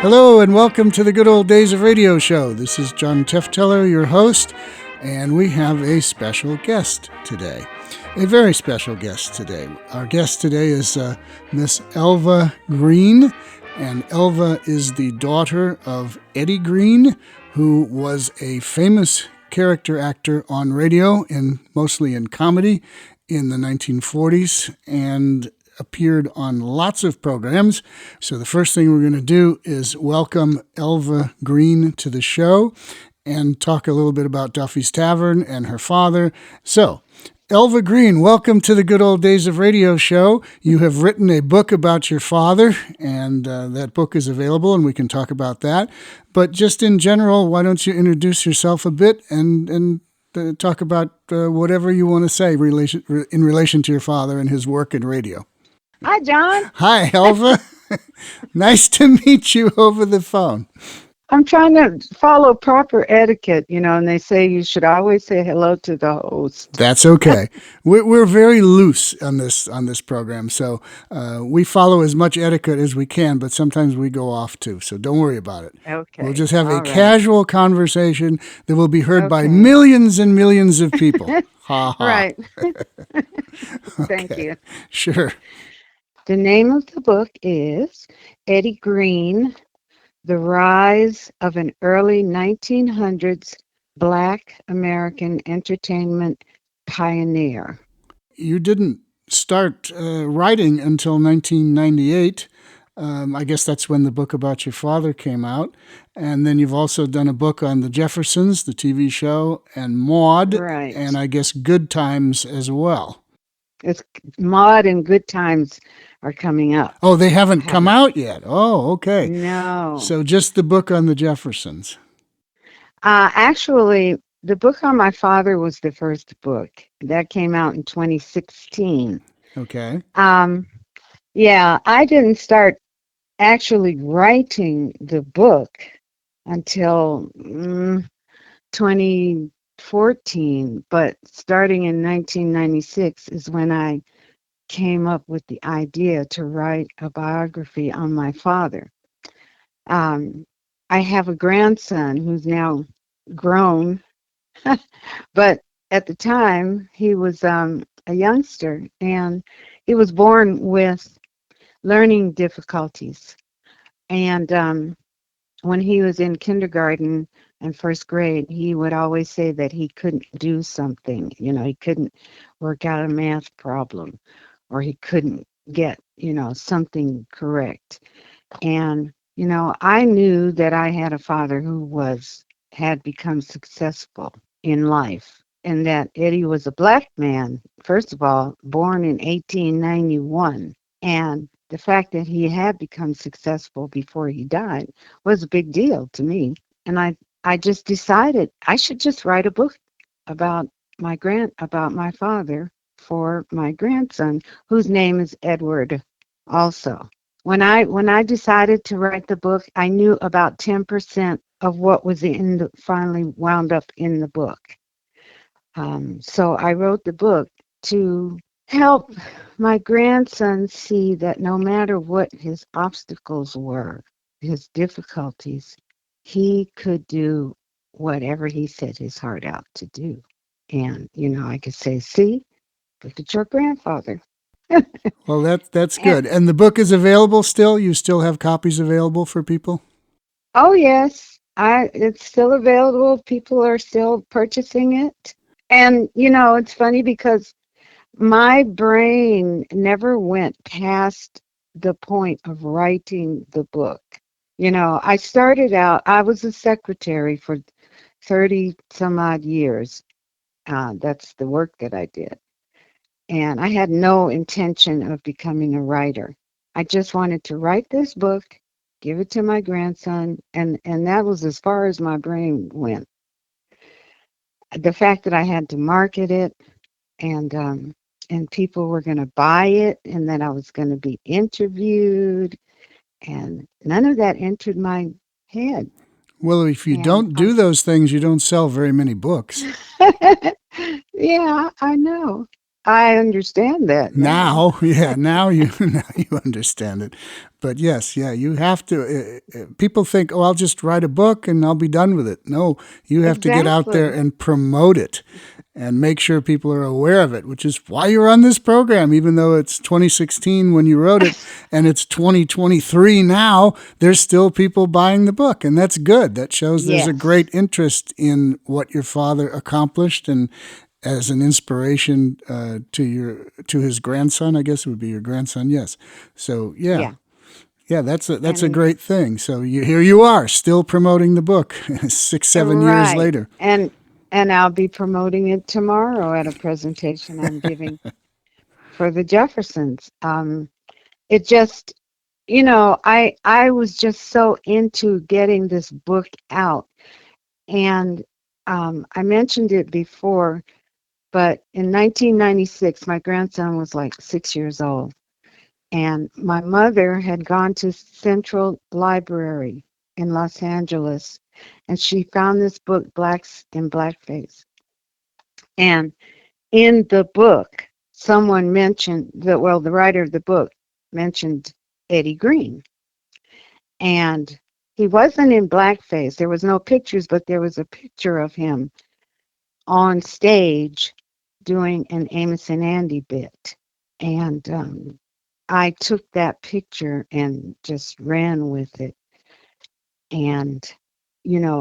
Hello and welcome to the Good Old Days of Radio show. This is John Tefteller, your host, and we have a special guest today. A very special guest today. Our guest today is Miss Elva Green, and Elva is the daughter of Eddie Green, who was a famous character actor on radio, mostly in comedy, in the 1940s, and appeared on lots of programs. So the first thing we're going to do is welcome Elva Green to the show and talk a little bit about Duffy's Tavern and her father. So, Elva Green, welcome to the Good Old Days of Radio show. You have written a book about your father, and that book is available, and we can talk about that. But just in general, why don't you introduce yourself a bit and talk about whatever you want to say in relation to your father and his work in radio. Hi, John. Hi, Elva. Nice to meet you over the phone. I'm trying to follow proper etiquette, and they say you should always say hello to the host. That's okay. We're very loose on this program, so we follow as much etiquette as we can, but sometimes we go off too, so don't worry about it. Okay. We'll just have a casual conversation that will be heard by millions and millions of people. Ha ha. Right. Thank you. Sure. The name of the book is Eddie Green, The Rise of an Early 1900s Black American Entertainment Pioneer. You didn't start writing until 1998. I guess that's when the book about your father came out. And then you've also done a book on the Jeffersons, the TV show, and Maude, right. And I guess Good Times as well. It's Maude and Good Times are coming up. Oh, they haven't come out yet. Oh, okay. No. So just the book on the Jeffersons. Actually, the book on my father was the first book. That came out in 2016. Okay. Yeah, I didn't start actually writing the book until 2014, but starting in 1996 is when I came up with the idea to write a biography on my father. I have a grandson who's now grown, but at the time he was a youngster, and he was born with learning difficulties. And when he was in kindergarten and first grade, he would always say that he couldn't do something. He couldn't work out a math problem, or he couldn't get, something correct. And, I knew that I had a father who had become successful in life, and that Eddie was a black man, first of all, born in 1891. And the fact that he had become successful before he died was a big deal to me. And I just decided I should just write a book about my father for my grandson, whose name is Edward also. When I decided to write the book, I knew about 10% of what was finally wound up in the book. So I wrote the book to help my grandson see that no matter what his obstacles were, his difficulties, he could do whatever he set his heart out to do. And, I could say, see, look at your grandfather. Well, that's good. And the book is available still? You still have copies available for people? Oh, yes. It's still available. People are still purchasing it. And, it's funny because my brain never went past the point of writing the book. I started out, I was a secretary for 30 some odd years. That's the work that I did. And I had no intention of becoming a writer. I just wanted to write this book, give it to my grandson, and that was as far as my brain went. The fact that I had to market it, and people were going to buy it, and that I was going to be interviewed, and none of that entered my head. Well, if you don't do those things, you don't sell very many books. Yeah, I know. I understand that now. Now, yeah, now you now you understand it. But yes, yeah, you have to. People think, oh, I'll just write a book and I'll be done with it. No, you have to get out there Exactly. and promote it and make sure people are aware of it, which is why you're on this program. Even though it's 2016 when you wrote it and it's 2023 now, there's still people buying the book. And that's good. That shows there's a Yes. great interest in what your father accomplished and as an inspiration to his grandson. I guess it would be your grandson. Yes. So yeah, Yeah. yeah, that's a And great thing. So here you are, still promoting the book, 6 7 years right. later. And I'll be promoting it tomorrow at a presentation I'm giving for the Jeffersons. It just, I was just so into getting this book out, and I mentioned it before, but in 1996, my grandson was like 6 years old, and my mother had gone to Central Library in Los Angeles, and she found this book, Blacks in Blackface. And in the book, someone mentioned that, well, the writer of the book mentioned Eddie Green. And he wasn't in blackface. There was no pictures, but there was a picture of him on stage doing an Amos and Andy bit. And I took that picture and just ran with it. And,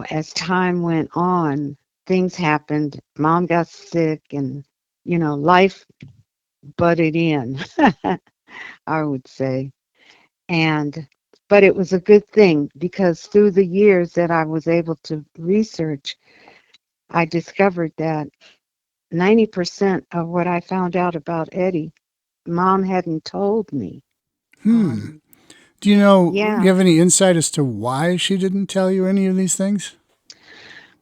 as time went on, things happened. Mom got sick and, life butted in, I would say. And, but it was a good thing because through the years that I was able to research, I discovered that 90% of what I found out about Eddie, Mom hadn't told me. Hmm. Um, Do you yeah, have any insight as to why she didn't tell you any of these things?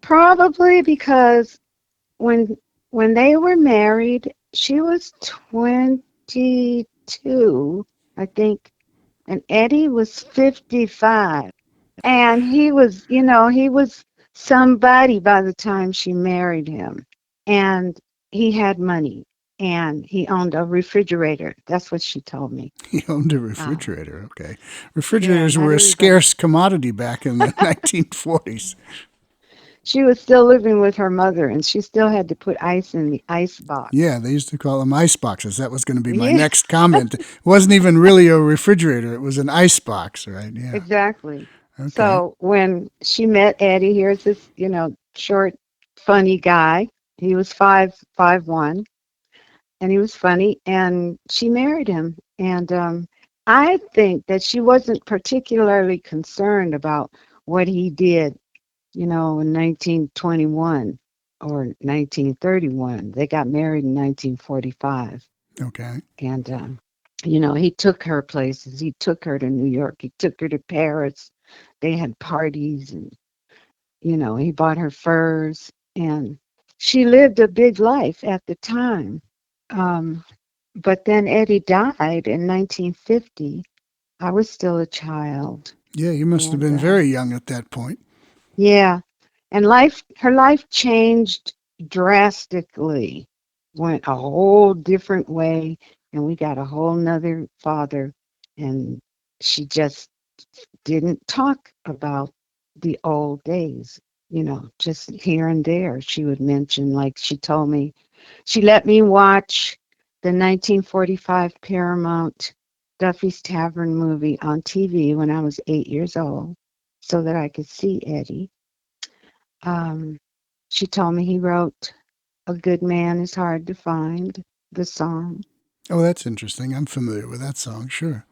probably because when when they were married, she was 22, I think, and Eddie was 55. And he was somebody by the time she married him. And he had money and he owned a refrigerator. That's what she told me. He owned a Uh, refrigerator. Okay. yeah, Refrigerators not were a everybody. scarce commodity back in the 1940s. She was still living with her mother and she still had to put ice in the ice box. Yeah, they used to call them ice boxes. That was going to be my Yeah, next comment. It wasn't even really a refrigerator, it was an ice box, right? Yeah. exactly. Okay. So when she met Eddie, here's this, short, funny guy. He was 5'1", and he was funny, and she married him. And I think that she wasn't particularly concerned about what he did, in 1921 or 1931. They got married in 1945. Okay. And, he took her places. He took her to New York. He took her to Paris. They had parties, and, he bought her furs. And she lived a big life at the time. Um, But then Eddie died in 1950. I was still a child. Yeah, you must have And been very young at that point. yeah, and her life changed drastically, went a whole different way, and we got a whole nother father. And she just didn't talk about the old days, just here and there. She would mention, like she told me, she let me watch the 1945 Paramount Duffy's Tavern movie on TV when I was 8 years old so that I could see Eddie. Um, she told me he wrote A Good Man is Hard to Find, the song. Oh, that's interesting. I'm familiar with that song, sure.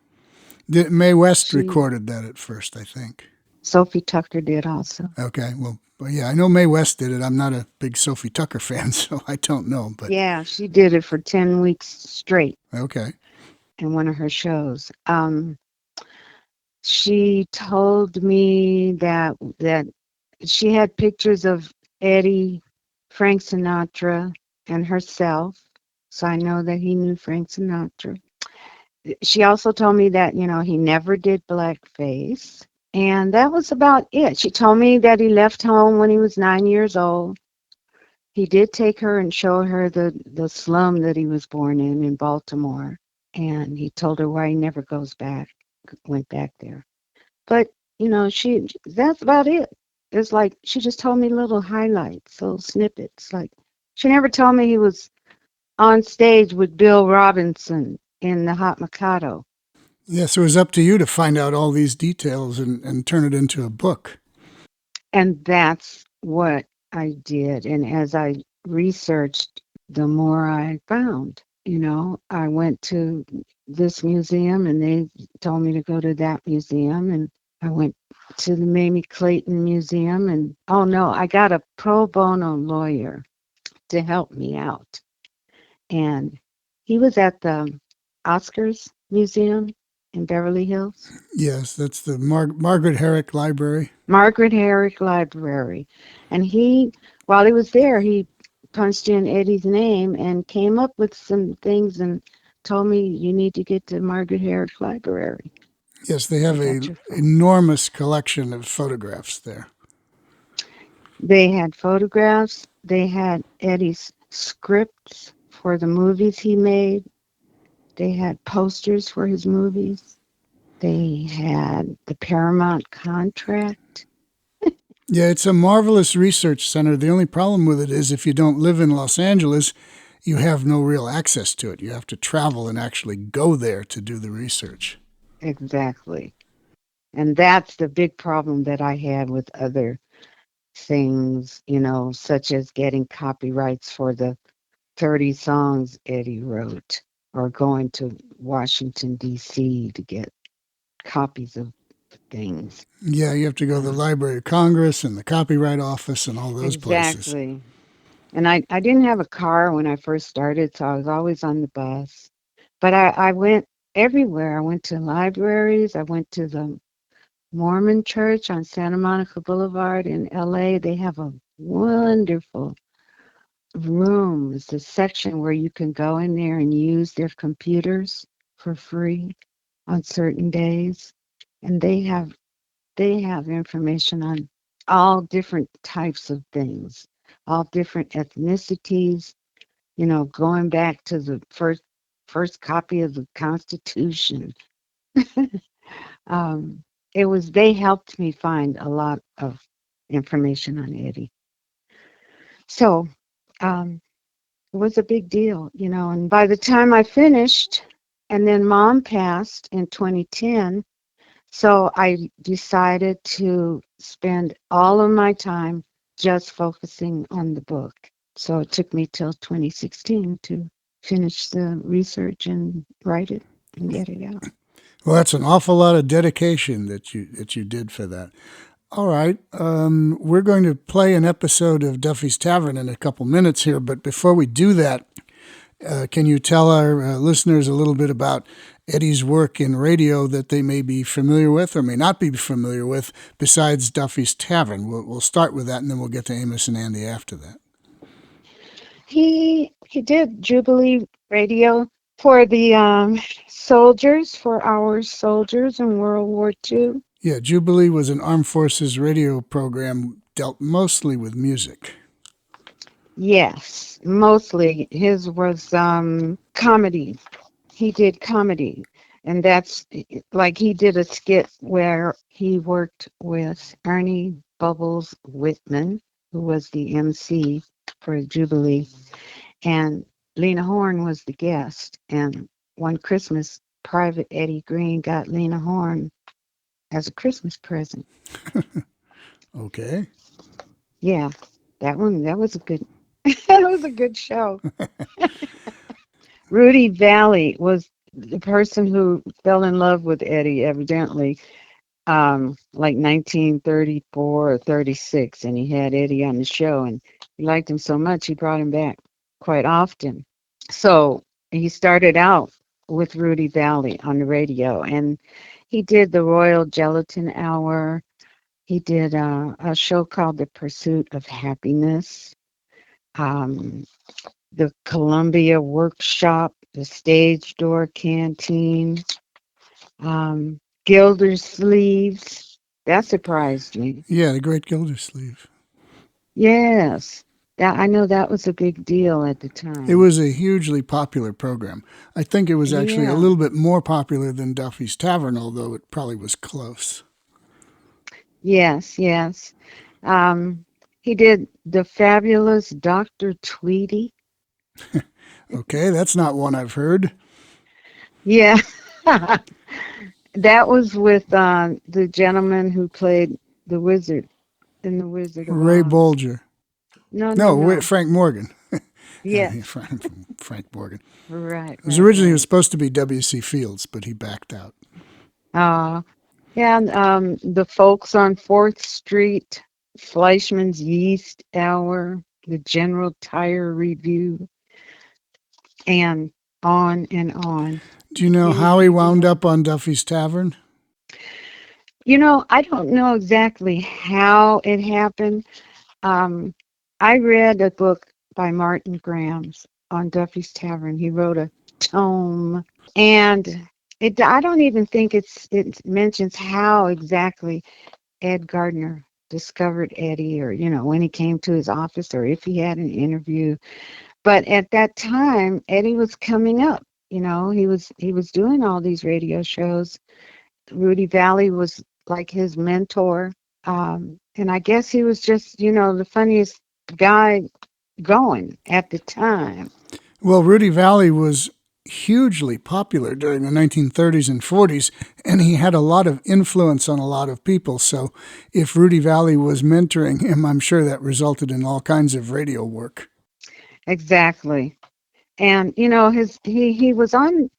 Mae West She, recorded that at first, I think. Sophie Tucker did also. Okay, well, yeah, I know Mae West did it. I'm not a big Sophie Tucker fan, so I don't know, but Yeah, she did it for 10 weeks straight okay. in one of her shows. She told me that she had pictures of Eddie, Frank Sinatra, and herself. So I know that he knew Frank Sinatra. She also told me that, he never did blackface. And that was about it. She told me that he left home when he was 9 years old. he did take her and show her the slum that he was born in Baltimore, and he told her why he never goes back, went back there. But she that's about it. It's like she just told me little highlights, little snippets. Like she never told me he was on stage with Bill Robinson in the Hot Mikado. Yes, it was up to you to find out all these details and turn it into a book. And that's what I did. And as I researched, the more I found. I went to this museum and they told me to go to that museum. And I went to the Mamie Clayton Museum. And oh no, I got a pro bono lawyer to help me out. And he was at the Oscars Museum in Beverly Hills. Yes, that's the Margaret Herrick Library. Margaret Herrick Library. And while he was there, he punched in Eddie's name and came up with some things and told me, you need to get to Margaret Herrick Library. Yes, they I have a got your phone. enormous collection of photographs there. They had photographs. They had Eddie's scripts for the movies he made. They had posters for his movies. They had the Paramount contract. Yeah, it's a marvelous research center. The only problem with it is if you don't live in Los Angeles, you have no real access to it. You have to travel and actually go there to do the research. Exactly. And that's the big problem that I had with other things, such as getting copyrights for the 30 songs Eddie wrote, or going to Washington, D.C. to get copies of things. Yeah, you have to go to the Um, Library of Congress and the Copyright Office and all those places. exactly. And I didn't have a car when I first started, so I was always on the bus. But I went everywhere. I went to libraries. I went to the Mormon church on Santa Monica Boulevard in LA. They have a wonderful room. It's a section where you can go in there and use their computers for free on certain days. And they have information on all different types of things, all different ethnicities, going back to the first copy of the Constitution. um, they helped me find a lot of information on Eddie. So it was a big deal. And by the time I finished, and then mom passed in 2010, so I decided to spend all of my time just focusing on the book. So it took me till 2016 to finish the research and write it and get it out. Well, that's an awful lot of dedication that you did for that. All right, we're going to play an episode of Duffy's Tavern in a couple minutes here, but before we do that, can you tell our listeners a little bit about Eddie's work in radio that they may be familiar with or may not be familiar with besides Duffy's Tavern? We'll start with that and then we'll get to Amos and Andy after that. He did Jubilee Radio for the soldiers, for our soldiers in World War II. Yeah, Jubilee was an armed forces radio program dealt mostly with music. Yes, mostly his was comedy. He did comedy, and that's like he did a skit where he worked with Ernie Bubbles Whitman, who was the MC for Jubilee, and Lena Horne was the guest. And one Christmas, Private Eddie Green got Lena Horne as a Christmas present. Okay. Yeah, that was a good that was a good show. Rudy Valley was the person who fell in love with Eddie, evidently, like 1934 or 36, and he had Eddie on the show, and he liked him so much he brought him back quite often. So he started out with Rudy Valley on the radio, and he did the Royal Gelatin Hour. He did a show called The Pursuit of Happiness, um, the Columbia Workshop, the Stage Door Canteen, Gildersleeves. That surprised me. Yeah, the Great Gildersleeve. Yes. That I know that was a big deal at the It time. was a hugely popular program. I think it was actually a Yeah. little bit more popular than Duffy's Tavern, although it probably was close. Yes, yes. Um, he did the fabulous Dr. Tweety. Okay, that's not one I've heard. Yeah. That was with the gentleman who played the wizard in The Wizard of Ray Oz. Bolger. No, no, No, no. Frank Morgan. Yeah, Yes. Frank Morgan. Right, It was right, originally it was right. supposed to be W.C. Fields, but he backed out. Uh, yeah, and, the folks on 4th Street, Fleischman's Yeast Hour, the General Tire Review, and on and on. Do you know how he He did wound all. up on Duffy's Tavern? I don't know exactly how it happened. Um, I read a book by Martin Grams on Duffy's Tavern. He wrote a tome, and I don't even think it mentions how exactly Ed Gardner discovered Eddie, or when he came to his office, or if he had an interview. But at that time, Eddie was coming up. He was doing all these radio shows. Rudy Valley was like his mentor. And I guess he was just, the funniest guy going at the time. Well, Rudy Valley was hugely popular during the 1930s and 40s, and he had a lot of influence on a lot of people. So if Rudy Valley was mentoring him, I'm sure that resulted in all kinds of radio work. Exactly. And his he was on.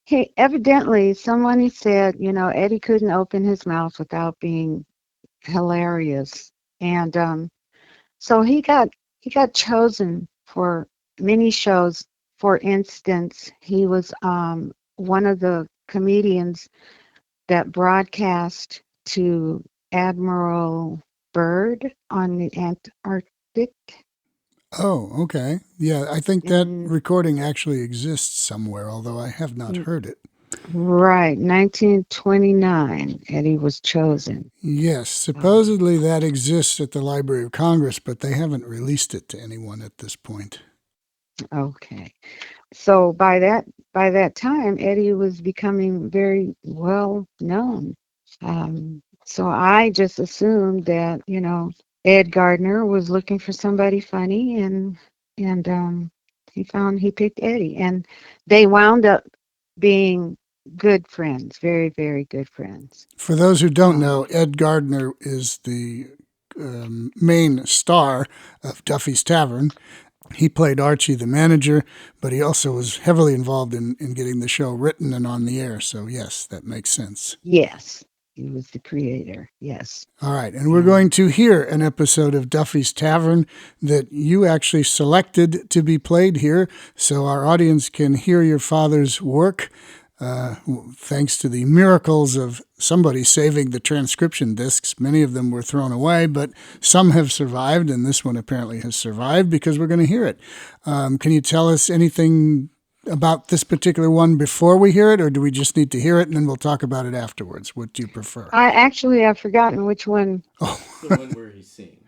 He evidently somebody said, Eddie couldn't open his mouth without being hilarious, and so he got chosen for many shows. For instance, he was one of the comedians that broadcast to Admiral Byrd on the Antarctic. Oh, okay. Yeah, I think that In recording actually exists somewhere, although I have not heard it. right, 1929, Eddie was chosen. Yes, Um, supposedly that exists at the Library of Congress, but they haven't released it to anyone at this point. okay. So by that time, Eddie was becoming very well known. So I just assumed that Ed Gardner was looking for somebody funny, and he picked Eddie, and they wound up being good friends, very very good friends. For those who don't Um, know, Ed Gardner is the main star of Duffy's Tavern. He played Archie, the manager, but he also was heavily involved in getting the show written and on the air. So, yes, that makes sense. yes, he was the creator. Yes, All right, and we're and going to hear an episode of Duffy's Tavern that you actually selected to be played here so our audience can hear your father's work. Uh, Thanks to the miracles of somebody saving the transcription discs. Many of them were thrown away, but some have survived, and this one apparently has survived because we're going to hear it. Can you tell us anything about this particular one before we hear it, or do we just need to hear it and then we'll talk about it afterwards? What do you prefer? I've forgotten which one. It's the one where he sings.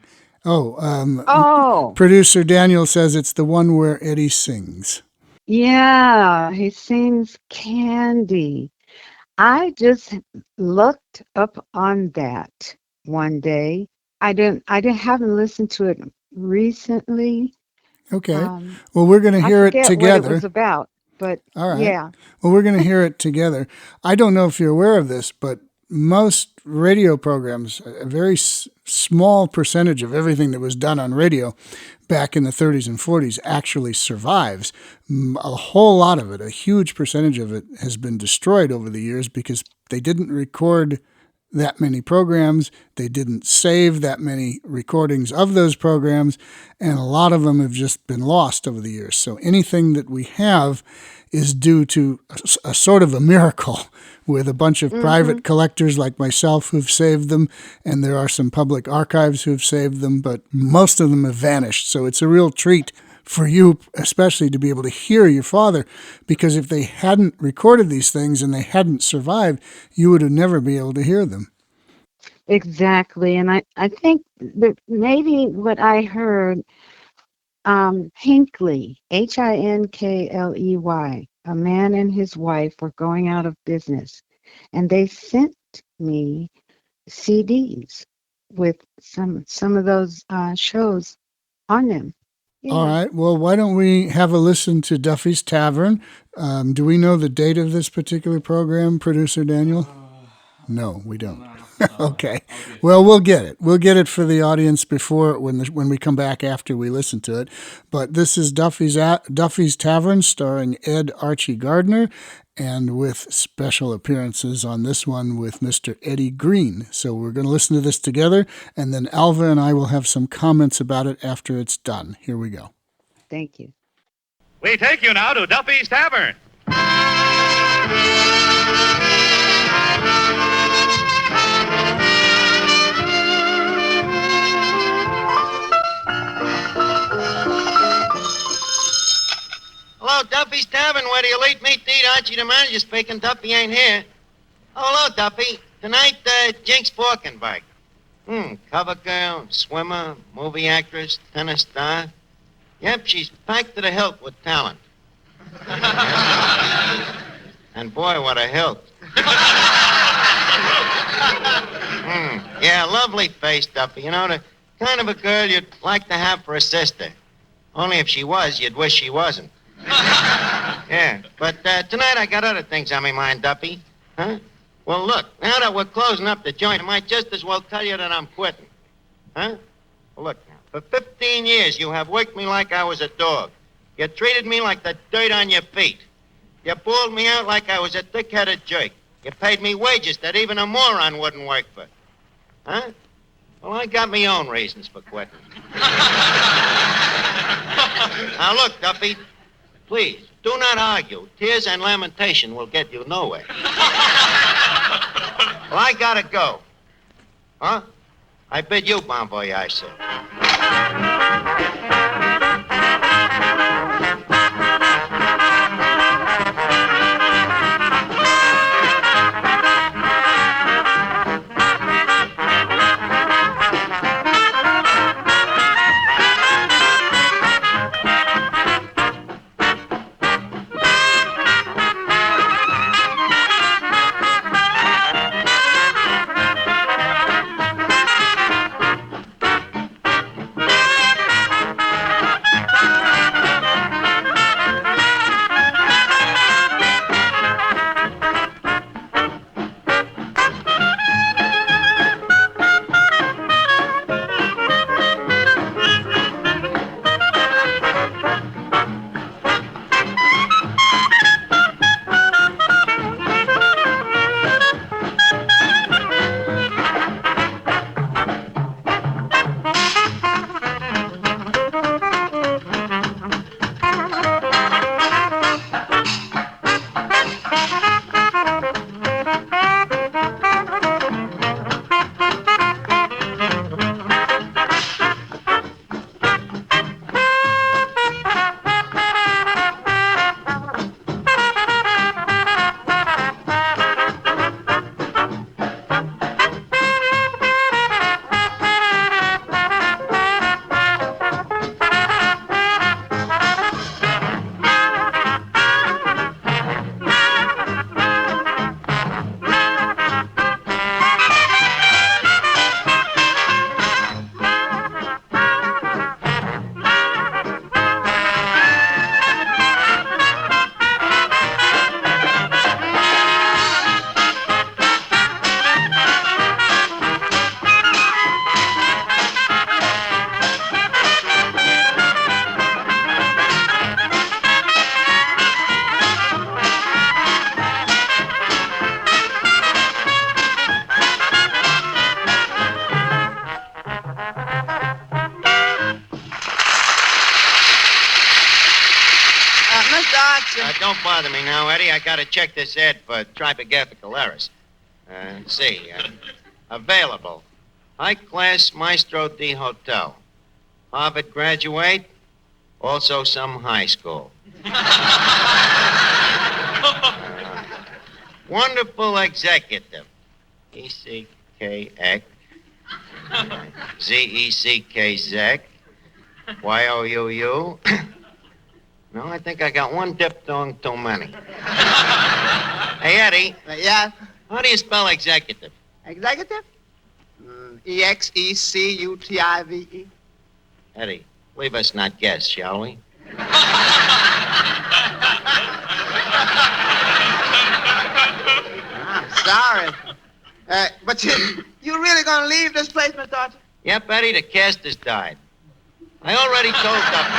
Oh, Oh, producer Daniel says it's the one where Eddie sings. yeah, he sings Candy. I just looked up on that one day. I haven't listened to it recently. Okay. Um, Well, we're going to I hear it forget what it was together. about, but All right. yeah. Well, we're going to hear it together. I don't know if you're aware of this, but most radio programs, a very small percentage of everything that was done on radio back in the 30s and 40s actually survives. A whole lot of it, a huge percentage of it, has been destroyed over the years because they didn't record that many programs. They didn't save that many recordings of those programs, and a lot of them have just been lost over the years. So anything that we have is due to a sort of a miracle with a bunch of Hmm. private collectors like myself who've saved them, and there are some public archives who've saved them, but most of them have vanished. So it's a real treat for you, especially to be able to hear your father, because if they hadn't recorded these things and they hadn't survived, you would have never be able to hear them. Exactly. And I think that maybe what I heard Hinckley, Hinkley. A man and his wife were going out of business, and they sent me CDs with some of those shows on them. All Yeah. right. Well, why don't we have a listen to Duffy's Tavern? Do we know the date of this particular program, Producer Daniel? No, we don't. Okay. Well, we'll get it. We'll get it for the audience before when we come back after we listen to it. But this is Duffy's Tavern, starring Ed Archie Gardner, and with special appearances on this one with Mr. Eddie Green. So we're going to listen to this together, and then Alva and I will have some comments about it after it's done. Here we go. Thank you. We take you now to Duffy's Tavern. Hello, Duffy's Tavern. Where do you late meet to eat? Archie, the manager speaking. Duffy ain't here. Oh, hello, Duffy. Tonight, Jinx Falkenberg. Cover girl, swimmer, movie actress, tennis star. Yep, she's packed to the hilt with talent. And boy, what a hilt. Yeah, lovely face, Duffy. You know, the kind of a girl you'd like to have for a sister. Only if she was, you'd wish she wasn't. Yeah, but tonight I got other things on my mind, Duffy. Huh? Well, look, now that we're closing up the joint, I might just as well tell you that I'm quitting. Huh? Well, look now. For 15 years, you have worked me like I was a dog. You treated me like the dirt on your feet. You bawled me out like I was a thick-headed jerk. You paid me wages that even a moron wouldn't work for. Huh? Well, I got me own reasons for quitting. Now, look, Duffy, please, do not argue. Tears and lamentation will get you nowhere. Well, I gotta go. Huh? I bid you bon voyage, sir. Don't bother me now, Eddie. I gotta check this ad for trypographical errors. Let's see. Available. High-class Maestro D Hotel. Harvard graduate. Also some high school. Wonderful executive. E-C-K-X. Z-E-C-K-Z. Y-O-U-U? No, I think I got one diphthong too many. Hey, Eddie. Yeah? How do you spell executive? Executive? E-X-E-C-U-T-I-V-E. Eddie, leave us not guess, shall we? I'm sorry. But you really gonna leave this place, Mr. Archer? Yep, Eddie, the cast has died. I already told Duffy.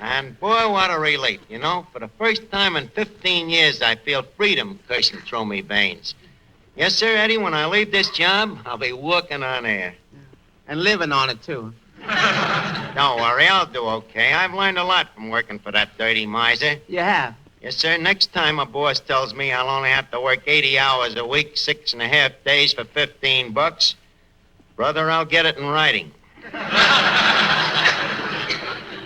And boy, what a relief, you know? For the first time in 15 years, I feel freedom coursing through me veins. Yes, sir, Eddie, when I leave this job, I'll be walking on air. And living on it, too. Don't worry, I'll do okay. I've learned a lot from working for that dirty miser. You have? Yes, sir. Next time a boss tells me I'll only have to work 80 hours a week, 6.5 days for $15, brother, I'll get it in writing.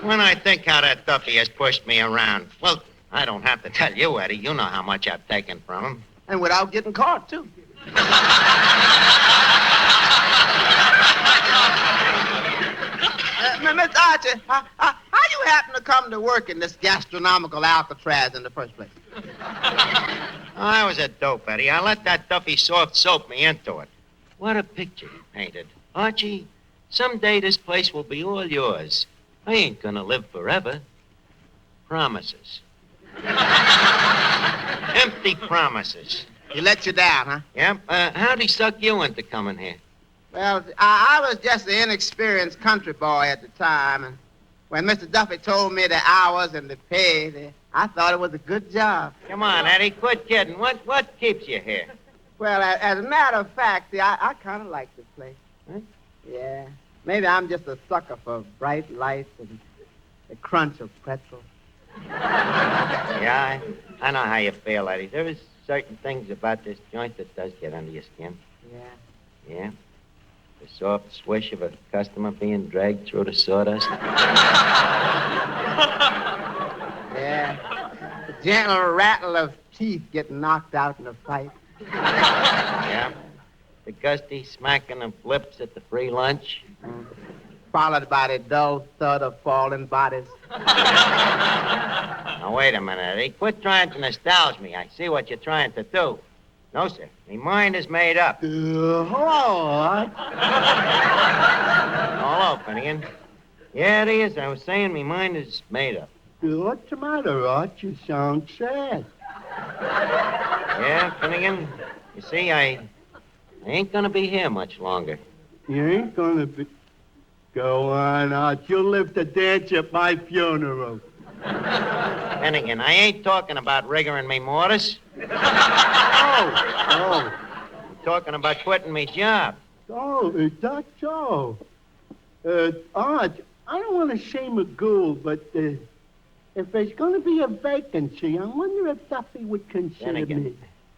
When I think how that Duffy has pushed me around, well, I don't have to tell you, Eddie. You know how much I've taken from him. And without getting caught, too. Mr. Archer, how you happen to come to work in this gastronomical Alcatraz in the first place? I was a dope, Eddie. I let that Duffy soft soap me into it. What a picture he painted. Archie, someday this place will be all yours. I ain't gonna live forever. Promises. Empty promises. He let you down, huh? Yep. How'd he suck you into coming here? Well, I was just an inexperienced country boy at the time, and when Mr. Duffy told me the hours and the pay, I thought it was a good job. Come on, Eddie, quit kidding. What keeps you here? Well, as a matter of fact, see, I kind of like this place. Huh? Yeah. Maybe I'm just a sucker for bright lights and the crunch of pretzels. Yeah, I know how you feel, Eddie. There is certain things about this joint that does get under your skin. Yeah. Yeah? The soft swish of a customer being dragged through the sawdust. Yeah. The gentle rattle of teeth getting knocked out in a fight. Yeah? The gusty smacking of lips at the free lunch. Followed by the dull thud of falling bodies. Now, wait a minute, Eddie. Quit trying to nostalgia me. I see what you're trying to do. No, sir. My mind is made up. Hello. Hello, Finnegan. Yeah, it is. I was saying my mind is made up. What's the matter, Art? You sound sad. Yeah, Finnegan? You see, I ain't gonna be here much longer. You ain't gonna be... Go on, Art. You'll live to dance at my funeral. Finnegan, I ain't talking about rigor and me mortis. Oh. I'm talking about quitting me job. Oh, is that so? Art, I don't want to shame a ghoul, but if there's going to be a vacancy, I wonder if Duffy would consider Finnegan, me.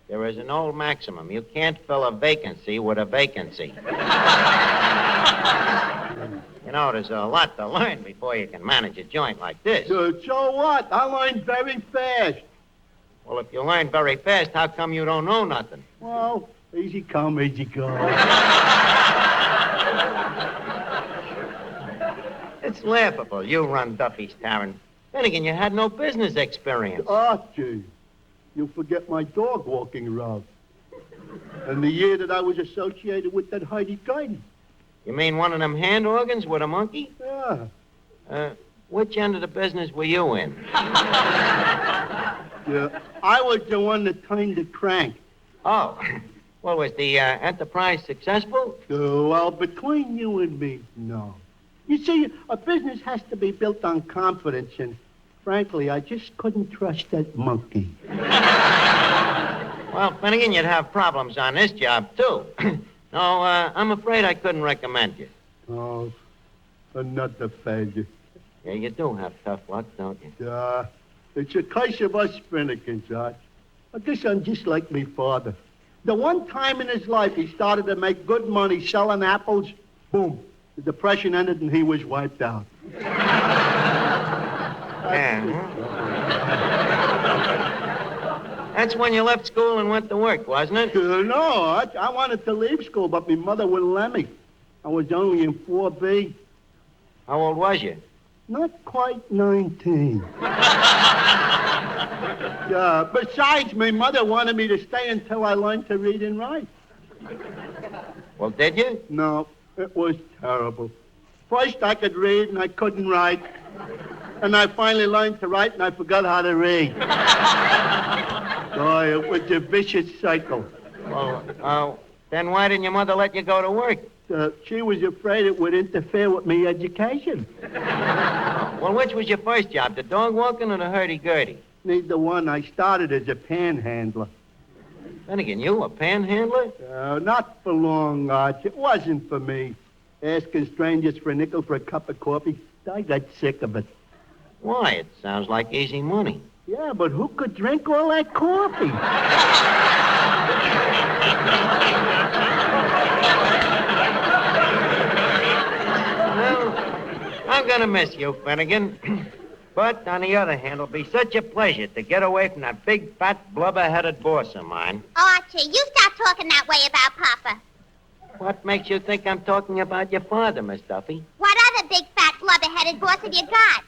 there is an old maximum. You can't fill a vacancy with a vacancy. You know, there's a lot to learn before you can manage a joint like this. So what? I learned very fast. Well, if you learn very fast, how come you don't know nothing? Well, easy come, easy go. It's laughable. You run Duffy's Tavern. Finnegan, you had no business experience. Archie, you forget my dog walking around. And the year that I was associated with that hidey-gidey. You mean one of them hand organs with a monkey? Yeah. Which end of the business were you in? Yeah, I was the one that turned the crank. Oh. Well, was the enterprise successful? Well, between you and me, no. You see, a business has to be built on confidence, and frankly, I just couldn't trust that monkey. Well, Finnegan, you'd have problems on this job, too. No, I'm afraid I couldn't recommend you. Oh, another failure. Yeah, you do have tough luck, don't you? Yeah, it's a case of us Finnegans, Arch. I guess I'm just like me father. The one time in his life he started to make good money selling apples, boom, the Depression ended and he was wiped out. Yeah. That's when you left school and went to work, wasn't it? No, I wanted to leave school, but my mother wouldn't let me. I was only in 4B. How old was you? Not quite 19. Yeah, besides, my mother wanted me to stay until I learned to read and write. Well, did you? No, it was terrible. First, I could read and I couldn't write. And I finally learned to write and I forgot how to read. Boy, it was a vicious cycle. Well, then why didn't your mother let you go to work? She was afraid it would interfere with me education. Well, which was your first job, the dog walking or the hurdy-gurdy? Neither one. I started as a panhandler. Then again, you a panhandler? Not for long, Arch. It wasn't for me. Asking strangers for a nickel for a cup of coffee, I got sick of it. Why, it sounds like easy money. Yeah, but who could drink all that coffee? Well, I'm gonna miss you, Finnegan. But, on the other hand, it'll be such a pleasure to get away from that big, fat, blubber-headed boss of mine. Archie, you stop talking that way about Papa. What makes you think I'm talking about your father, Miss Duffy? What other big, fat, blubber-headed boss have you got?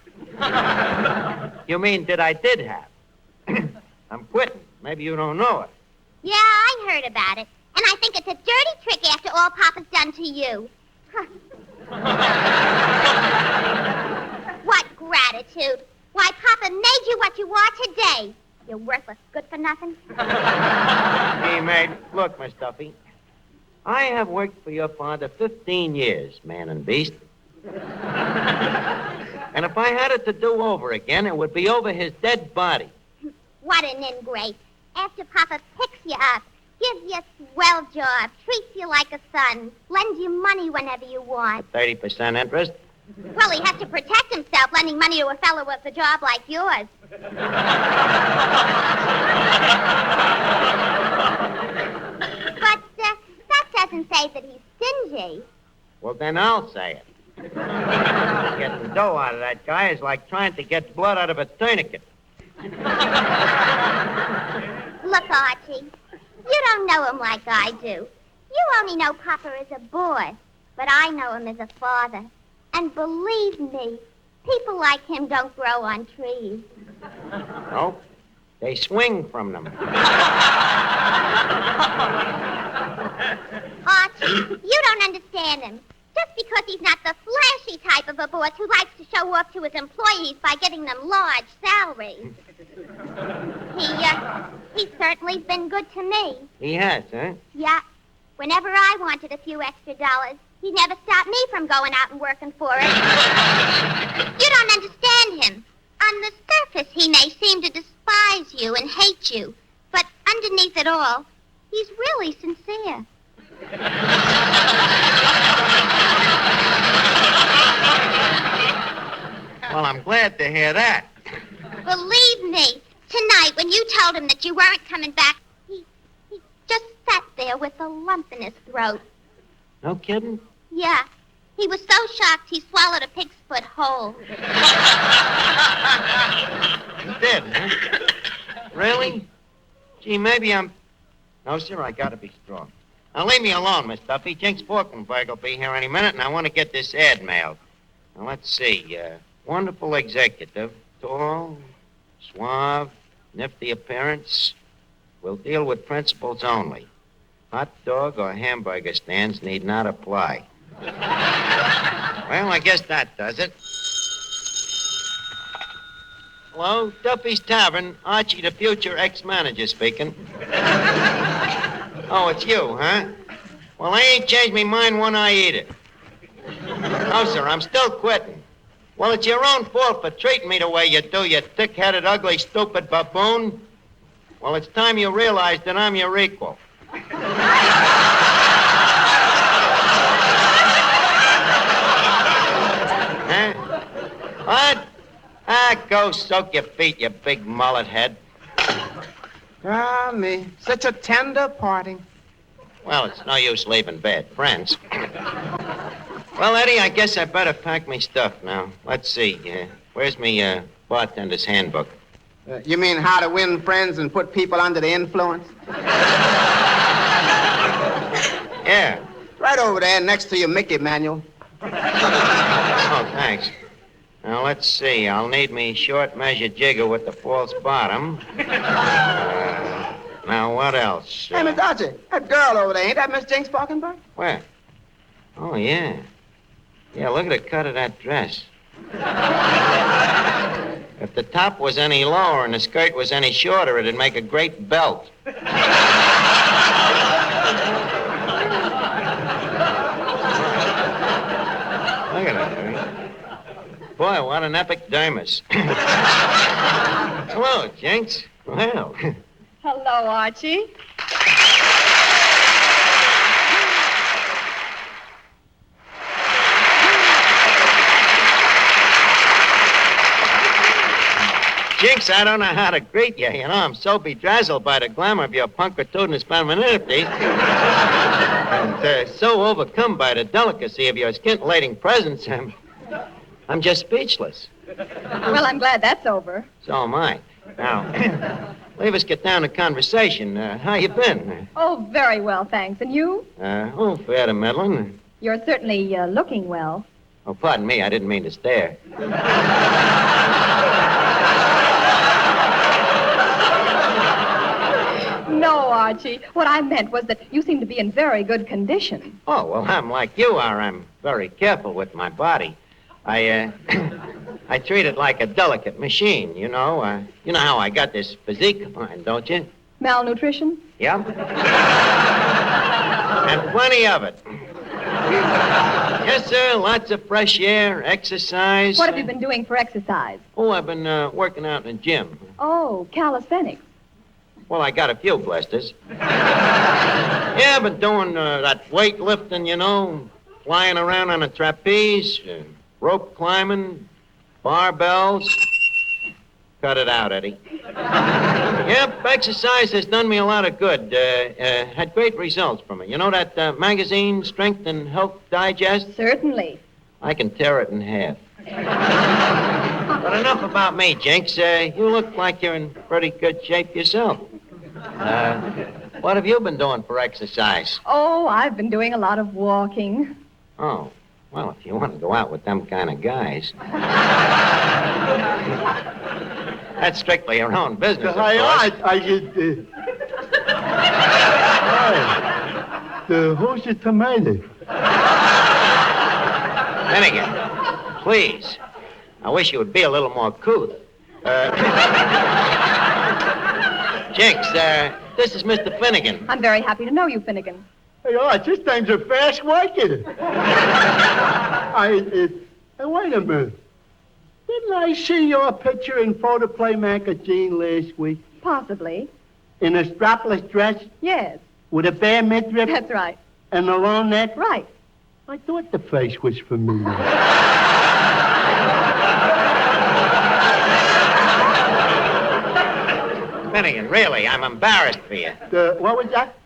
You mean did have? I'm quitting. Maybe you don't know it. Yeah, I heard about it. And I think it's a dirty trick after all Papa's done to you. What gratitude. Why, Papa made you what you are today. You're worthless, good for nothing. Hey, maid, look, Miss Duffy. I have worked for your father 15 years, man and beast. And if I had it to do over again, it would be over his dead body. What an ingrate. After Papa picks you up, gives you a swell job, treats you like a son, lends you money whenever you want. 30% interest? Well, he has to protect himself lending money to a fellow with a job like yours. But that doesn't say that he's stingy. Well, then I'll say it. Getting dough out of that guy is like trying to get blood out of a tourniquet. Look, Archie, you don't know him like I do. You only know Papa as a boy, but I know him as a father. And believe me, people like him don't grow on trees. No, they swing from them. Archie, you don't understand him. Just because he's not the flashy type of a boss who likes to show off to his employees by giving them large salaries. He's certainly been good to me. He has, huh? Yeah. Whenever I wanted a few extra dollars, he never stopped me from going out and working for it. You don't understand him. On the surface, he may seem to despise you and hate you, but underneath it all, he's really sincere. Well, I'm glad to hear that. Believe me, tonight when you told him that you weren't coming back, he just sat there with a lump in his throat. No kidding? Yeah. He was so shocked he swallowed a pig's foot whole. He did, huh? Really? Gee, maybe I'm... No, sir, I gotta be strong. Now, leave me alone, Miss Duffy. Jinx Falkenberg will be here any minute, and I want to get this ad mailed. Now, let's see. Wonderful executive. Tall, suave, nifty appearance. Will deal with principals only. Hot dog or hamburger stands need not apply. Well, I guess that does it. Hello, Duffy's Tavern. Archie, the future ex-manager speaking. Oh, it's you, huh? Well, I ain't changed my mind one eye either. No, sir, I'm still quitting. Well, it's your own fault for treating me the way you do, you thick-headed, ugly, stupid baboon. Well, it's time you realized that I'm your equal. Huh? What? Go soak your feet, you big mullet head. Ah, me. Such a tender parting. Well, it's no use leaving bad friends. Well, Eddie, I guess I better pack my stuff now. Let's see. Where's me bartender's handbook? You mean how to win friends and put people under the influence? Yeah. Right over there next to your Mickey manual. Oh, thanks. thanks. Now, let's see. I'll need me short measure jigger with the false bottom. Now, what else? Hey, Miss Archie, that girl over there, ain't that Miss Jinx Falkenberg? Where? Oh, yeah. Yeah, look at the cut of that dress. If the top was any lower and the skirt was any shorter, it'd make a great belt. Look at that, eh? Boy, what an epidermis. Hello, Jinx. Well. Hello, Archie. Jinx, I don't know how to greet you. You know, I'm so bedazzled by the glamour of your punctitudinous femininity and so overcome by the delicacy of your scintillating presence, I'm just speechless. Well, I'm glad that's over. So am I. Now, leave us get down to conversation. How you been? Oh, very well, thanks. And you? Fair to middling. You're certainly looking well. Oh, pardon me, I didn't mean to stare. No, Archie. What I meant was that you seem to be in very good condition. Oh, well, I'm like you are. I'm very careful with my body. I treat it like a delicate machine, you know. You know how I got this physique of mine, don't you? Malnutrition? Yep. And plenty of it. Yes, sir. Lots of fresh air, exercise. What have you been doing for exercise? Oh, I've been working out in the gym. Oh, calisthenics. Well, I got a few blisters. Yeah, I've been doing that weightlifting, you know, flying around on a trapeze, rope climbing, barbells. Cut it out, Eddie. Yep, exercise has done me a lot of good. Had great results from it. You know that magazine, Strength and Health Digest? Certainly. I can tear it in half. But enough about me, Jinx. You look like you're in pretty good shape yourself. What have you been doing for exercise? Oh, I've been doing a lot of walking. Oh, well, if you want to go out with them kind of guys. That's strictly your own business, of course. Who's the tomato? Finnegan, please. I wish you would be a little more couth. Jinx, this is Mr. Finnegan. I'm very happy to know you, Finnegan. Hey, this thing's a fast working. Wait a minute. Didn't I see your picture in Photoplay magazine last week? Possibly. In a strapless dress? Yes. With a bare midriff? That's right. And a long neck? Right. I thought the face was familiar. Finnegan, really, I'm embarrassed for you. What was that?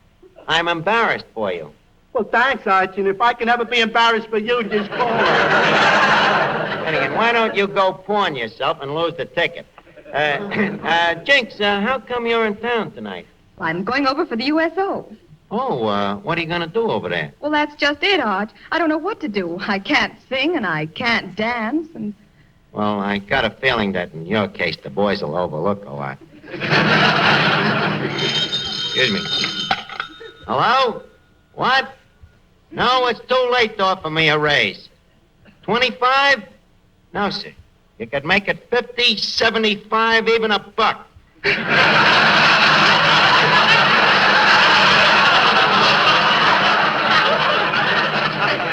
I'm embarrassed for you. Well, thanks, Archie. And if I can ever be embarrassed for you, just call me. Finnegan, why don't you go pawn yourself and lose the ticket? Jinx, how come you're in town tonight? I'm going over for the USO. Oh, what are you going to do over there? Well, that's just it, Arch. I don't know what to do. I can't sing and I can't dance and... Well, I got a feeling that in your case, the boys will overlook a lot. Excuse me. Hello? What? No, it's too late to offer me a raise. 25? No, sir. You could make it 50, 75, even a buck.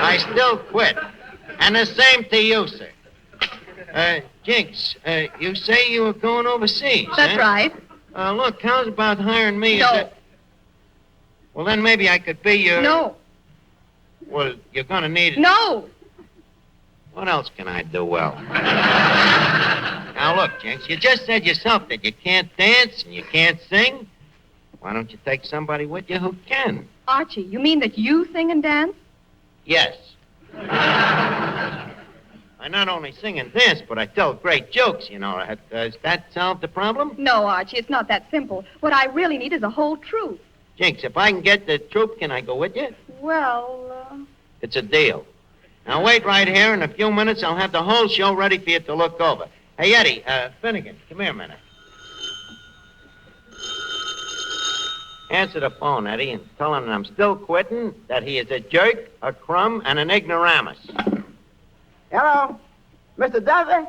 I still quit. And the same to you, sir. Jinx, you say you were going overseas, That's huh? right. Look, how's about hiring me? No. Well, then maybe I could be your... No. Well, you're going to need... No. What else can I do well? Now, look, Jinx, you just said yourself that you can't dance and you can't sing. Why don't you take somebody with you who can? Archie, you mean that you sing and dance? Yes. I not only sing and dance, but I tell great jokes, you know. Does that solve the problem? No, Archie, it's not that simple. What I really need is a whole troupe. Jinx, if I can get the troupe, can I go with you? Well, It's a deal. Now, wait right here. In a few minutes, I'll have the whole show ready for you to look over. Hey, Eddie, Finnegan, come here a minute. Answer the phone, Eddie, and tell him that I'm still quitting, that he is a jerk, a crumb, and an ignoramus. Hello, Mr. Duffy?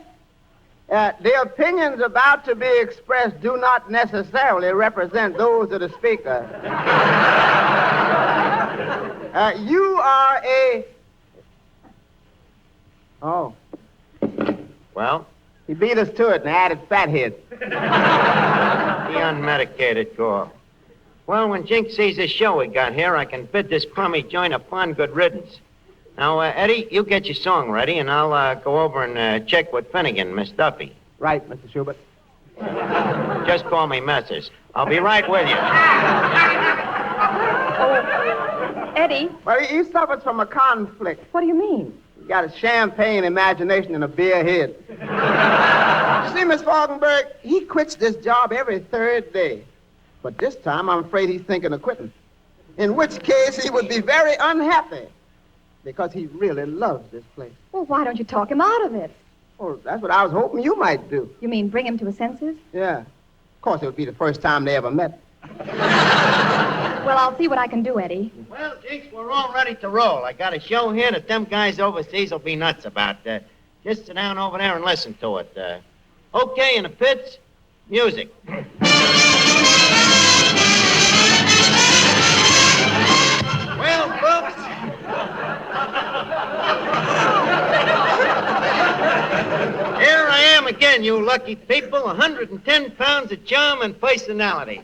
The opinions about to be expressed do not necessarily represent those of the speaker. You are a... Oh. Well? He beat us to it and added fathead. The unmedicated call. Well, when Jink sees this show we got here, I can bid this crummy joint a fond good riddance. Now, Eddie, you get your song ready, and I'll go over and check with Finnegan, Miss Duffy. Right, Mr. Schubert. Just call me Messrs. I'll be right with you. Oh, Eddie. Well, he suffers from a conflict. What do you mean? He's got a champagne imagination and a beer head. See, Miss Falkenberg, he quits this job every third day. But this time, I'm afraid he's thinking of quitting. In which case, he would be very unhappy. Because he really loves this place. Well, why don't you talk him out of it? Well, that's what I was hoping you might do. You mean bring him to his senses? Yeah. Of course, it would be the first time they ever met. Well, I'll see what I can do, Eddie. Well, Jinx, we're all ready to roll. I got a show here that them guys overseas will be nuts about. Just sit down over there and listen to it. Okay, in the pits, music. Well, folks... Here I am again, you lucky people. 110 pounds of charm and personality.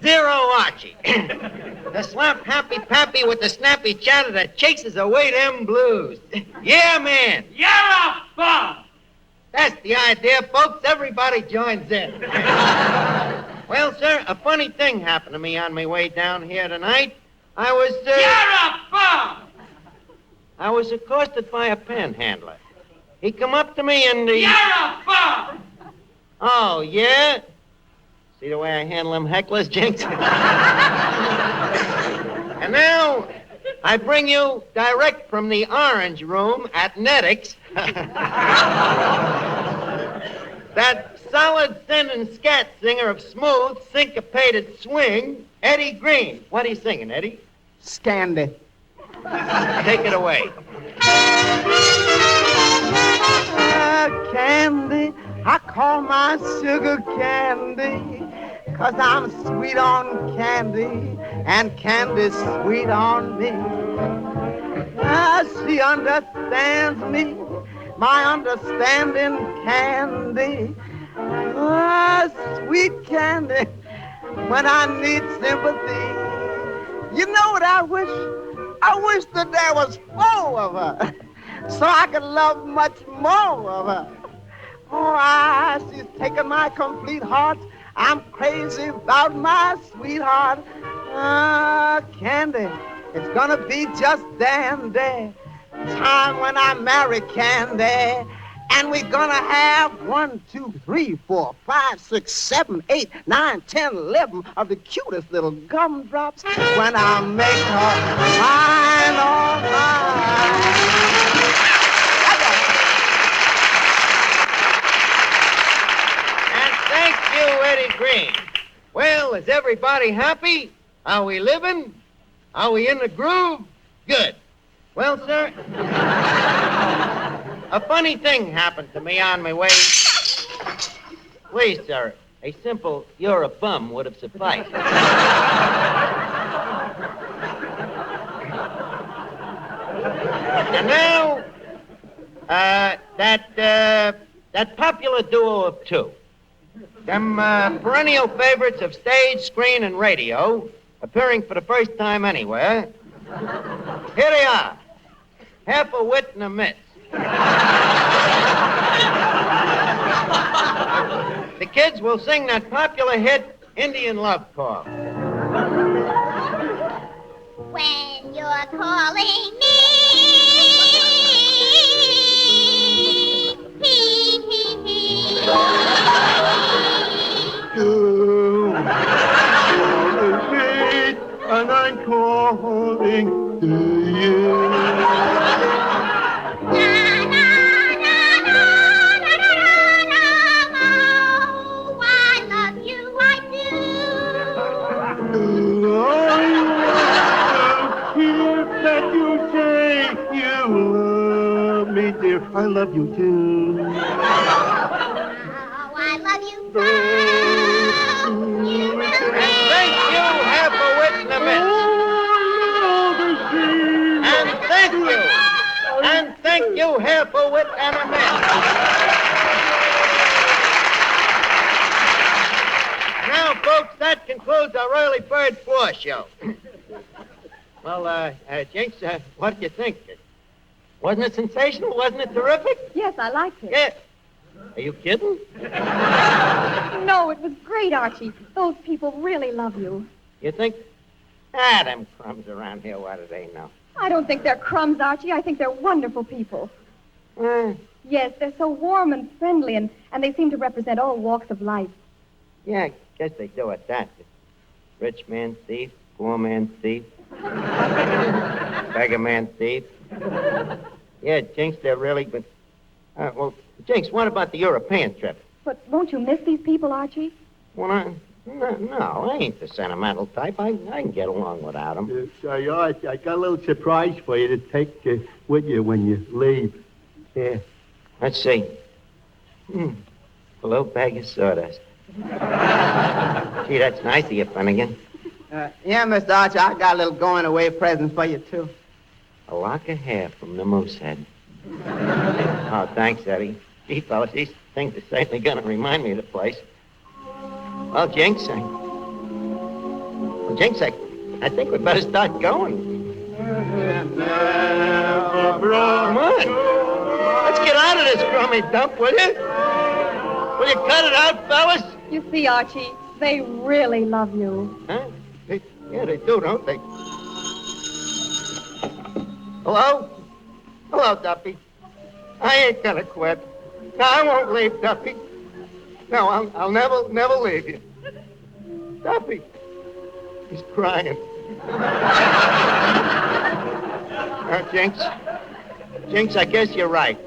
Zero Archie. The slap happy pappy with the snappy chatter that chases away them blues. Yeah, man. You're a bum! That's the idea, folks. Everybody joins in. Well, sir, a funny thing happened to me on my way down here tonight. I was accosted by a panhandler. He come up to me and he... You're a bum! Oh, yeah? See the way I handle them hecklers, Jinx? And now, I bring you direct from the Orange Room at Netics that solid sin and scat singer of smooth, syncopated swing, Eddie Green. What are you singing, Eddie? Scandy. Take it away. Candy, I call my sugar candy, 'cause I'm sweet on candy, and candy's sweet on me. She understands me, my understanding candy. Sweet candy, when I need sympathy. You know what I wish? I wish that there was 4 of her, so I could love much more of her. Oh, she's taken my complete heart. I'm crazy about my sweetheart. Candy, it's gonna be just dandy. Time when I marry Candy. And we're gonna have 1, 2, 3, 4, 5, 6, 7, 8, 9, 10, 11 of the cutest little gumdrops when I make her mine, oh mine. And thank you, Eddie Green. Well, is everybody happy? Are we living? Are we in the groove? Good. Well, sir... A funny thing happened to me on my way. Please, sir, a simple "you're a bum" would have sufficed. And now, that popular duo of 2, them perennial favorites of stage, screen, and radio, appearing for the first time anywhere. Here they are, half a wit and a miss. The kids will sing that popular hit, Indian Love Call. When you're calling me, hee, hee, hee. And I'm calling to you. I love you too. Oh, I love you so. You will And thank you, half a wit and a miss. And thank you. And thank you, half a wit and a miss. Now, folks, that concludes our early bird floor show. Well, Jinx, what do you think? Wasn't it sensational? Wasn't it terrific? Yes, I liked it. Yeah. Are you kidding? No, it was great, Archie. Those people really love you. You think? Them crumbs around here, what do they know? I don't think they're crumbs, Archie. I think they're wonderful people. Yes, they're so warm and friendly, and they seem to represent all walks of life. Yeah, I guess they do at that. Rich man thief, poor man thief, beggar man thief. Yeah, Jinx, they're really good. Well, Jinx, what about the European trip? But won't you miss these people, Archie? Well, no, I ain't the sentimental type. I can get along without them. Say, Arch, I got a little surprise for you to take with you when you leave. Yeah. Let's see. A little bag of sawdust. Gee, that's nice of you, Finnegan. Yeah, Mr. Archer, I got a little going-away present for you, too. A lock of hair from the moose head. Oh, thanks, Eddie. Gee, fellas, these things are certainly going to remind me of the place. Well, Jinx, I think we'd better start going. Come on. Let's get out of this crummy dump, will you? Will you cut it out, fellas? You see, Archie, they really love you. Huh? Yeah, they do, don't they? Hello? Hello, Duffy. I ain't gonna quit. No, I won't leave, Duffy. No, I'll never leave you. Duffy. He's crying. Jinx, I guess you're right.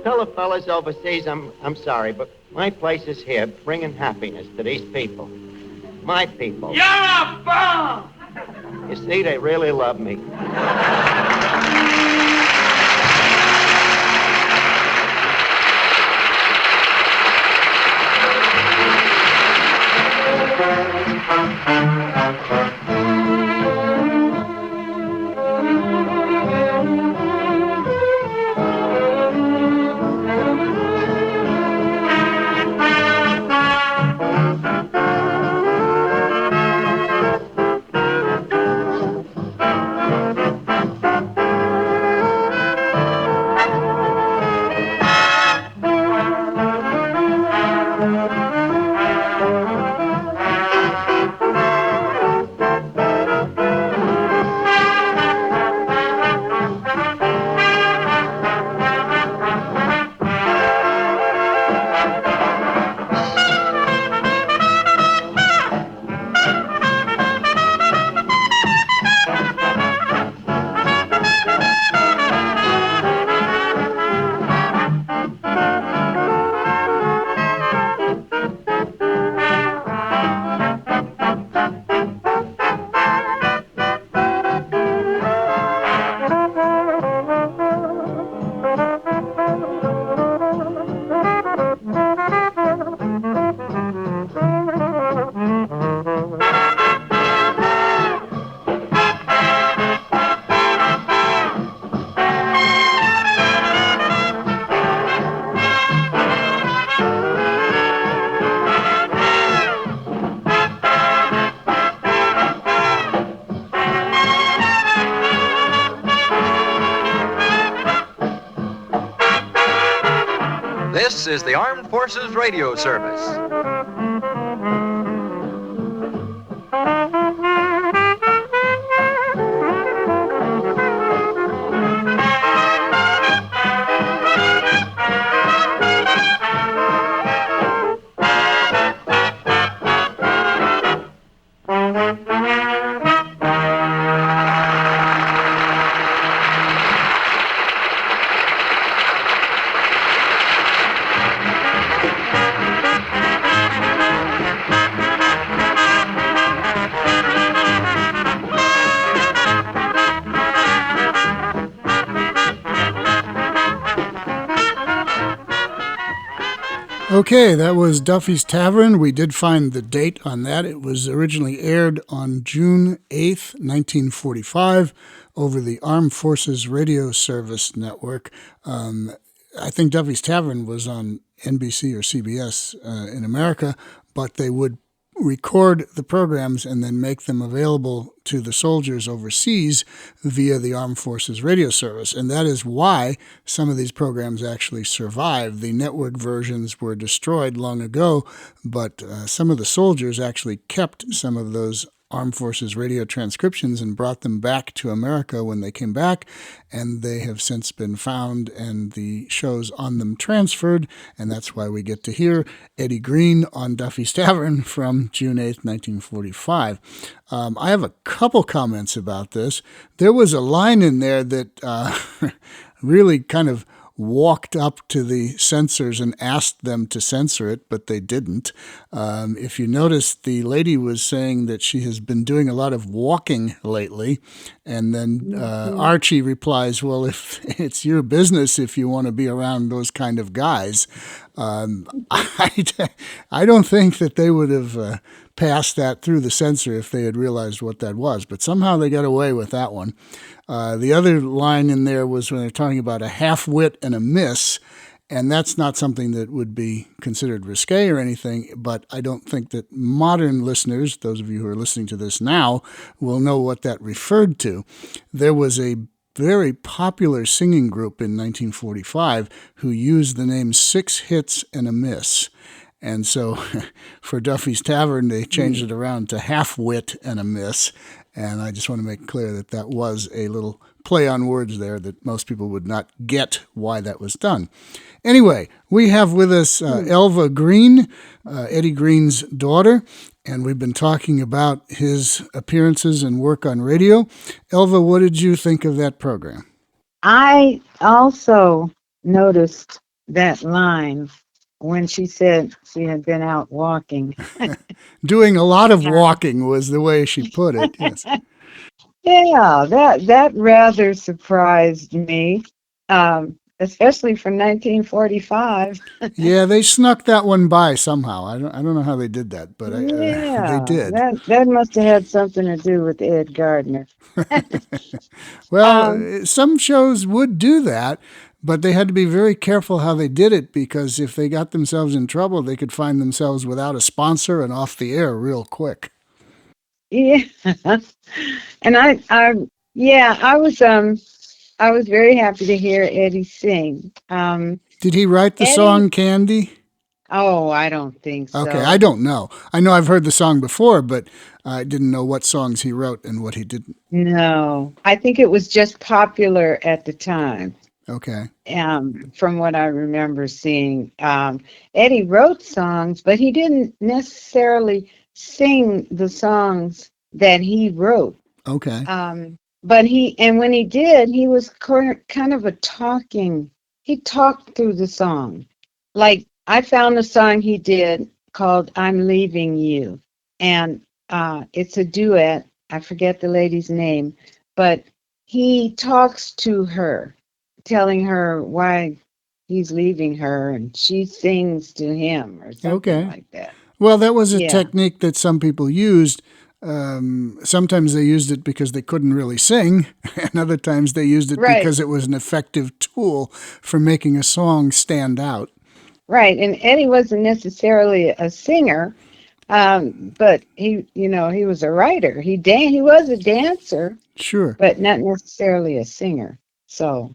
Tell the fellas overseas I'm sorry, but my place is here, bringing happiness to these people. My people. You're a bum! You see, they really love me. This is the Armed Forces Radio Service. Okay, that was Duffy's Tavern. We did find the date on that. It was originally aired on June 8th, 1945, over the Armed Forces Radio Service Network. I think Duffy's Tavern was on NBC or CBS in America, but they would record the programs and then make them available to the soldiers overseas via the Armed Forces Radio Service. And that is why some of these programs actually survived. The network versions were destroyed long ago, but some of the soldiers actually kept some of those Armed Forces radio transcriptions and brought them back to America when they came back, and they have since been found and the shows on them transferred, and that's why we get to hear Eddie Green on Duffy's Tavern from June 8th, 1945. I have a couple comments about this. There was a line in there that really kind of walked up to the censors and asked them to censor it, but they didn't. If you notice, the lady was saying that she has been doing a lot of walking lately, and then Archie replies, well, if it's your business if you want to be around those kind of guys. I don't think that they would have passed that through the censor if they had realized what that was, but somehow they got away with that one. The other line in there was when they're talking about a half-wit and a miss, and that's not something that would be considered risque or anything, but I don't think that modern listeners, those of you who are listening to this now, will know what that referred to. There was a very popular singing group in 1945 who used the name Six Hits and a Miss. And so for Duffy's Tavern, they changed it around to half-wit and a miss. And I just want to make clear that that was a little play on words there that most people would not get why that was done. Anyway, we have with us Elva Green, Eddie Green's daughter, and we've been talking about his appearances and work on radio. Elva, what did you think of that program? I also noticed that line when she said she had been out walking. Doing a lot of walking was the way she put it. Yes. Yeah, that rather surprised me, especially for 1945. Yeah, they snuck that one by somehow. I don't know how they did that, but they did. That must have had something to do with Ed Gardner. Well, some shows would do that, but they had to be very careful how they did it, because if they got themselves in trouble, they could find themselves without a sponsor and off the air real quick. Yeah, and I was very happy to hear Eddie sing. Did he write the song Candy? Oh, I don't think so. Okay, I don't know. I know I've heard the song before, but I didn't know what songs he wrote and what he didn't. No, I think it was just popular at the time. Okay. From what I remember seeing, Eddie wrote songs, but he didn't necessarily sing the songs that he wrote. Okay. But when he did, he was kind of he talked through the song. Like, I found a song he did called I'm Leaving You, and it's a duet. I forget the lady's name, but he talks to her, telling her why he's leaving her, and she sings to him or something like that. Well, that was a technique that some people used. Sometimes they used it because they couldn't really sing, and other times they used it because it was an effective tool for making a song stand out. Right, and Eddie wasn't necessarily a singer, but he was a writer. He was a dancer, sure, but not necessarily a singer. So.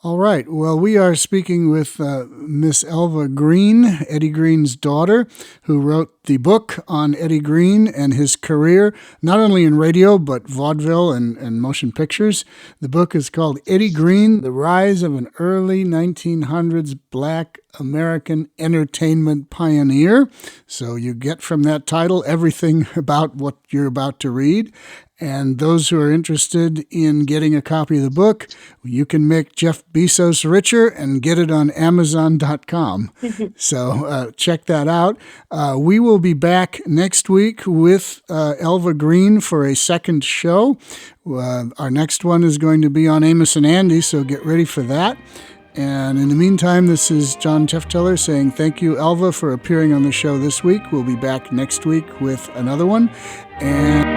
All right. Well, we are speaking with Miss Elva Green, Eddie Green's daughter, who wrote the book on Eddie Green and his career, not only in radio, but vaudeville and motion pictures. The book is called Eddie Green, The Rise of an Early 1900s Black American Entertainment Pioneer. So you get from that title everything about what you're about to read. And those who are interested in getting a copy of the book, you can make Jeff Bezos richer and get it on Amazon.com. So check that out. We will be back next week with Elva Green for a second show. Our next one is going to be on Amos and Andy, so get ready for that. And in the meantime, this is John Tefteller saying thank you, Elva, for appearing on the show this week. We'll be back next week with another one. And